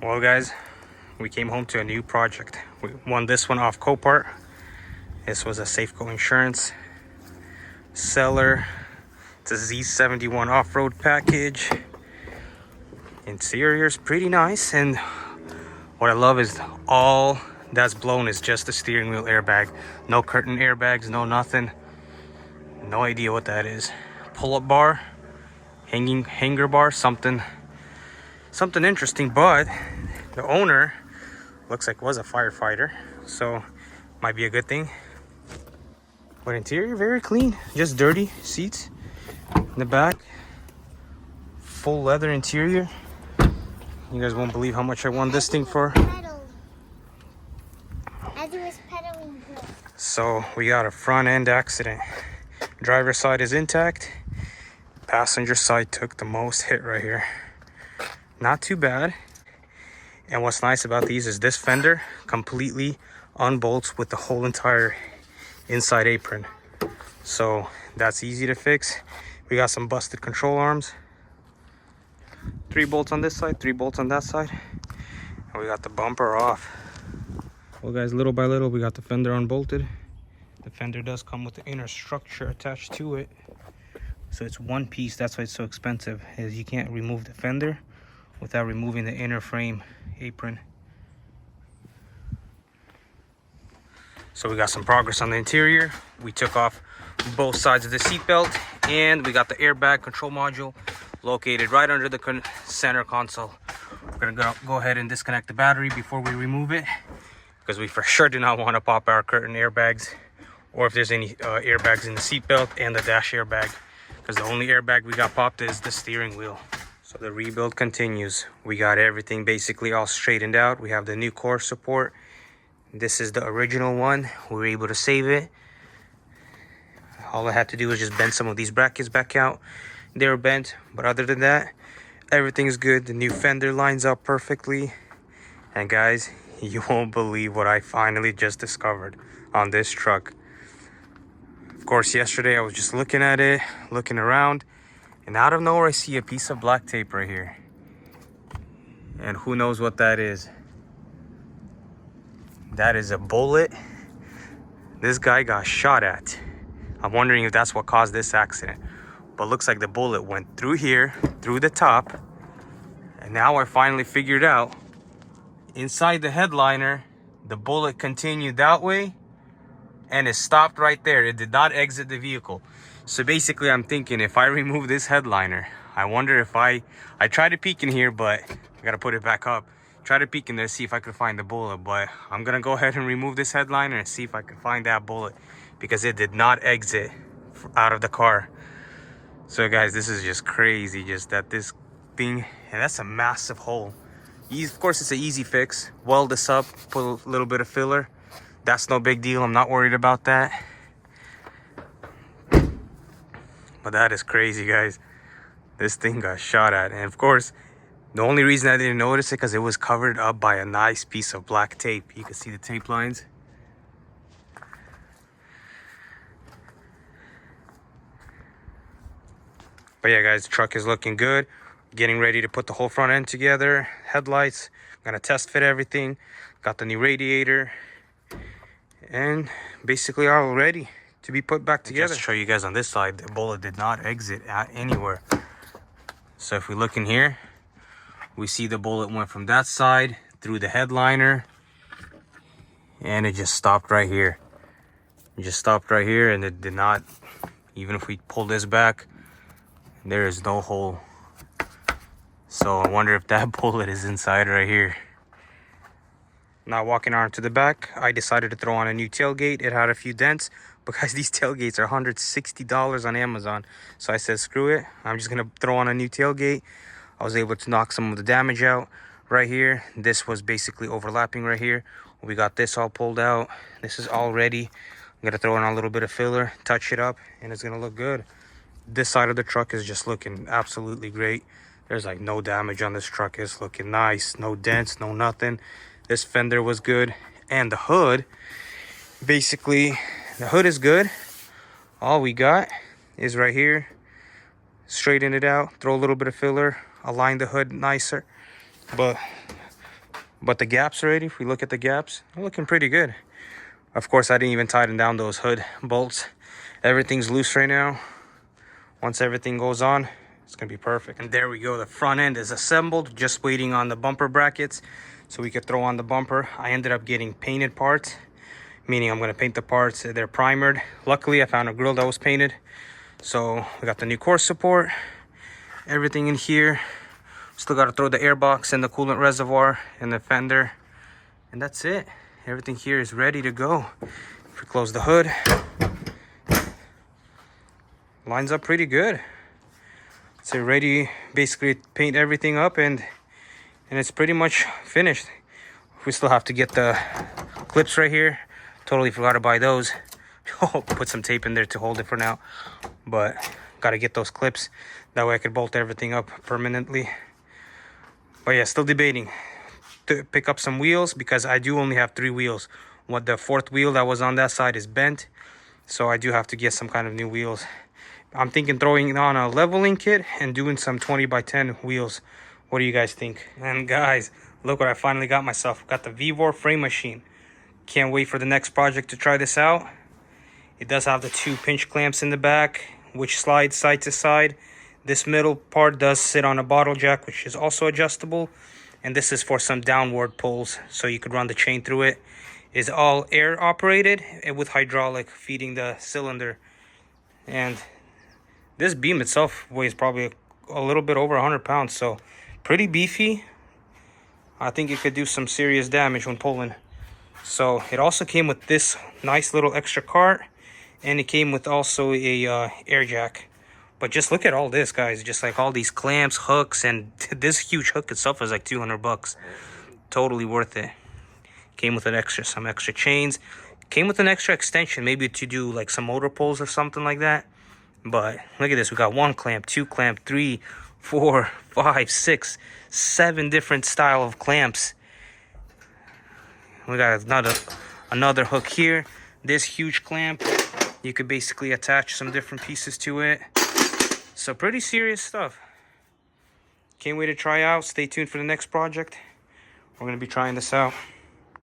Well guys, we came home to a new project. We won this one off Copart. This was a Safeco Insurance seller. It's a Z71 off-road package. Interior's pretty nice, and what I love is all that's blown is just the steering wheel airbag. No curtain airbags, no nothing. No idea what that is. Pull-up bar, hanger bar, something interesting, but the owner looks like was a firefighter, so might be a good thing. But interior very clean, just dirty seats in the back, full leather interior. You guys won't believe how much I won this thing for. So we got a front end accident. Driver's side is intact. Passenger side took the most hit right here. Not too bad. And what's nice about these is this fender completely unbolts with the whole entire inside apron. So that's easy to fix. We got some busted control arms. 3 bolts on this side, 3 bolts on that side. And we got the bumper off. Well guys, little by little we got the fender unbolted. The fender does come with the inner structure attached to it. So it's one piece, that's why it's so expensive, is you can't remove the fender without removing the inner frame apron. So we got some progress on the interior. We took off both sides of the seat belt, and we got the airbag control module located right under the center console. We're gonna go ahead and disconnect the battery before we remove it, because we for sure do not want to pop our curtain airbags, or if there's any airbags in the seat belt and the dash airbag, because the only airbag we got popped is the steering wheel. So the rebuild continues. We got everything basically all straightened out. We have the new core support. This is the original one. We were able to save it. All I had to do was just bend some of these brackets back out. They were bent, but other than that, everything's good. The new fender lines up perfectly. And guys, you won't believe what I finally just discovered on this truck. Of course, yesterday I was just looking at it, looking around, and out of nowhere I see a piece of black tape right here. And who knows what that is? That is a bullet this guy got shot at. I'm wondering if that's what caused this accident. But looks like the bullet went through here, through the top. And now I finally figured out, inside the headliner, the bullet continued that way and it stopped right there. It did not exit the vehicle. So basically I'm thinking, if I remove this headliner, I wonder if I tried to peek in here, but I gotta put it back up. Try to peek in there, see if I could find the bullet. But I'm gonna go ahead and remove this headliner and see if I can find that bullet, because it did not exit out of the car. So guys, this is just crazy, just that this thing, and that's a massive hole. Of course, it's an easy fix. Weld this up, put a little bit of filler. That's no big deal. I'm not worried about that. But that is crazy, guys. This thing got shot at. And of course, the only reason I didn't notice it because it was covered up by a nice piece of black tape. You can see the tape lines. But yeah, guys, the truck is looking good. Getting ready to put the whole front end together. Headlights. Gonna test fit everything. Got the new radiator. And basically all ready to be put back together. Just to show you guys on this side, the bullet did not exit anywhere. So if we look in here, we see the bullet went from that side through the headliner, and it just stopped right here. It just stopped right here, and it did not, even if we pull this back, there is no hole. So I wonder if that bullet is inside right here. Now walking on to the back, I decided to throw on a new tailgate. It had a few dents, but guys, these tailgates are $160 on Amazon. So I said, screw it. I'm just gonna throw on a new tailgate. I was able to knock some of the damage out right here. This was basically overlapping right here. We got this all pulled out. This is all ready. I'm gonna throw in a little bit of filler, touch it up, and it's gonna look good. This side of the truck is just looking absolutely great. There's like no damage on this truck. It's looking nice. No dents, no nothing. This fender was good. And the hood, basically, the hood is good. All we got is right here. Straighten it out, throw a little bit of filler, align the hood nicer. But But the gaps already, if we look at the gaps, they're looking pretty good. Of course, I didn't even tighten down those hood bolts. Everything's loose right now. Once everything goes on, it's gonna be perfect. And there we go, the front end is assembled, just waiting on the bumper brackets so we could throw on the bumper. I ended up getting painted parts, meaning I'm gonna paint the parts. They're primered. Luckily, I found a grill that was painted. So we got the new core support, everything in here. Still gotta throw the air box and the coolant reservoir and the fender. And that's it. Everything here is ready to go. If we close the hood, lines up pretty good. So ready, basically paint everything up, and it's pretty much finished. We still have to get the clips right here. Totally forgot to buy those. Put some tape in there to hold it for now, but gotta get those clips. That way I could bolt everything up permanently. But yeah, still debating to pick up some wheels, because I do only have 3 wheels. What the 4th wheel that was on that side is bent, so I do have to get some kind of new wheels. I'm thinking throwing on a leveling kit and doing some 20x10 wheels. What do you guys think? And guys, look what I finally got myself. Got the Vevor frame machine. Can't wait for the next project to try this out. It does have the 2 pinch clamps in the back, which slide side to side. This middle part does sit on a bottle jack, which is also adjustable. And this is for some downward pulls, so you could run the chain through it. It's all air operated and with hydraulic feeding the cylinder. And this beam itself weighs probably a little bit over 100 pounds, so pretty beefy. I think it could do some serious damage when pulling. So it also came with this nice little extra cart, and it came with also a air jack. But just look at all this, guys. Just like all these clamps, hooks, and this huge hook itself is like 200 bucks. Totally worth it. Came with some extra chains. Came with an extra extension, maybe to do like some motor pulls or something like that. But look at this. We got 1 clamp, 2 clamp, 3, 4, 5, 6, 7 different style of clamps. We got another hook here. This huge clamp. You could basically attach some different pieces to it. So pretty serious stuff. Can't wait to try out. Stay tuned for the next project. We're going to be trying this out.